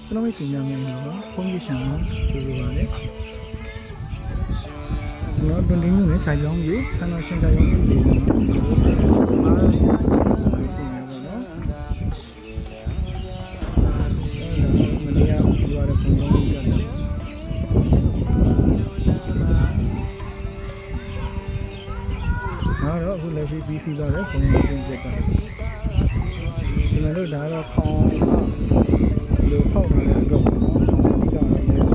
ကျွန်တော်ပြင်ပြမယ်တော့ဖုန်းကြီးရှမ်းတော့ကြည့်ရပါတယ်ကျွန်တော်တွင်တင်းမျိုးနဲ့ခြိုင်ရောင်းကြီးဆန်းတော်ရှင်းခြိုင်ရောင်းကြီးဒီမှာအားစီနေပါတော့မနေ့ကဒီရတဲ့ပုံစံကြီးရတယ်တော့အခုလက်ရှိ PC တော့လည်းပုံမှန်ပြင်ပြတာကျွန်တော်တို့ဒါတော့ခေါင်းလိုဖောက်ထားတဲ့အတွက်ပေါ့နော်ဒီကလည်း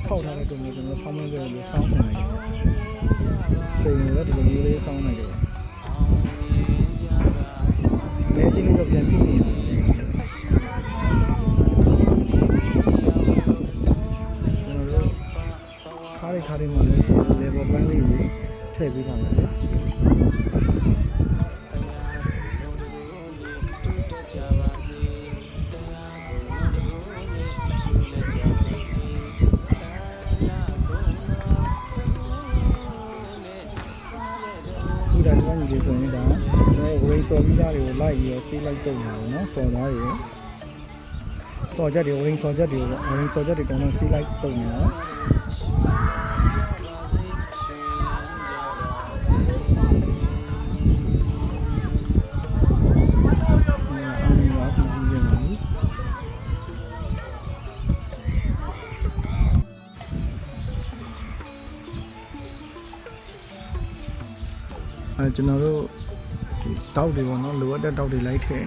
ဖောက်ထားတဲ့အတွက်ကျွန်တော်ဖောင်းမကြလို့စောင်းနေတယ်စိတ်ရောဒီလိုမျိုးလေးစောင်းနေတယ်လက်ချင်းလေးတော့ပြန်ပြီးနေခါရီမှာလည်း level ပိုင်းလေးကိုထည့်ပေးထားတယ်ဒီဆိုရင်ဒါဝေးစော်ပြီးသားတွေကိုလိုက်ပြီးဆေးလိုက်တုံနေတာပေါ့နော်စော်သားတွေစော်ချက်တွေဝေးစော်ချက်တွေပေါ့ဝေးစော်ချက်တွေကတော့ဆေးလိုက်တုံနေတာကျွန်တော်တို့တောက်တွေပေါ့နော်လိုအပ်တဲ့တောက်တွေလိုက်ထည့်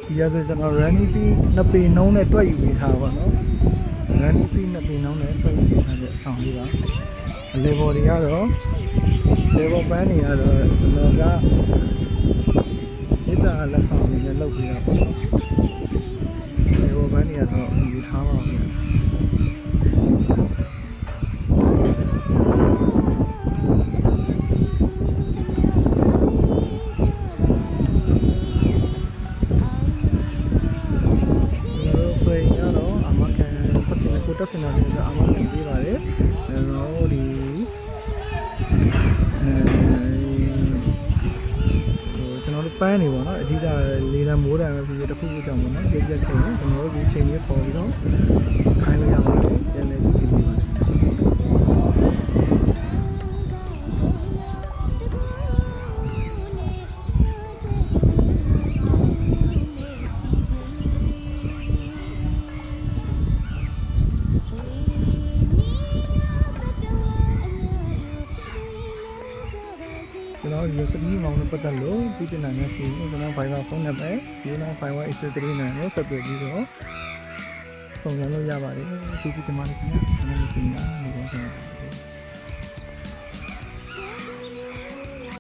ဒီရဆိုကျွန်တော် running fee နှစ်ပေနှုံးနဲ့တွက်ယူပေးထားပါတော့running fee နှစ်ပေနှုံးနဲ့တွက်ယူပေးထားတဲ့အဆောင်လေးပါlevel တွေကတော့ level ပန်းတွေကတော့ကျွန်တော်ကဒီတာလက်ဆောင်တွေနဲ့လုပ်ပေးတာပေါ့နော် level ပန်းတွေကတော့ယူထားပါဦးတက်စင်တာတွေကအမှန်တကယ်ပြပါတယ်ကျွန်တော်ဒီကျွန်တော်တို့ပန်းနေပေါ့နော်အဓိကလေလံမိုးတံပဲဖြစ်ဖြစ်တစ်ခုခုကြောင့်ပေါ့နော်ပြက်ပြက်ခဲ့ရင်ကျွန်တော်တို့ဒီချိန်ကြီးပေါ်ပြီးတော့ခိုင်းလို့ရပါတယ်ပြန်လည်ကြည့်ပေးပါတယ်ကျွန်တော်ဒီစပီးမောင်နဲ့ပတ်သက်လို့ပြည်တင်နိုင်ရှိရင်ကျွန်တော် Viber ဖုန်းနံပါတ်095183နဲ့ဆက်သွယ်ပြီးတော့ဆောင်ရွက်လို့ရပါတယ်ကျေးဇူးတင်ပါတယ်ခင်ဗျာကျွန်တော်ဒီစီမှာနေကောင်းပါ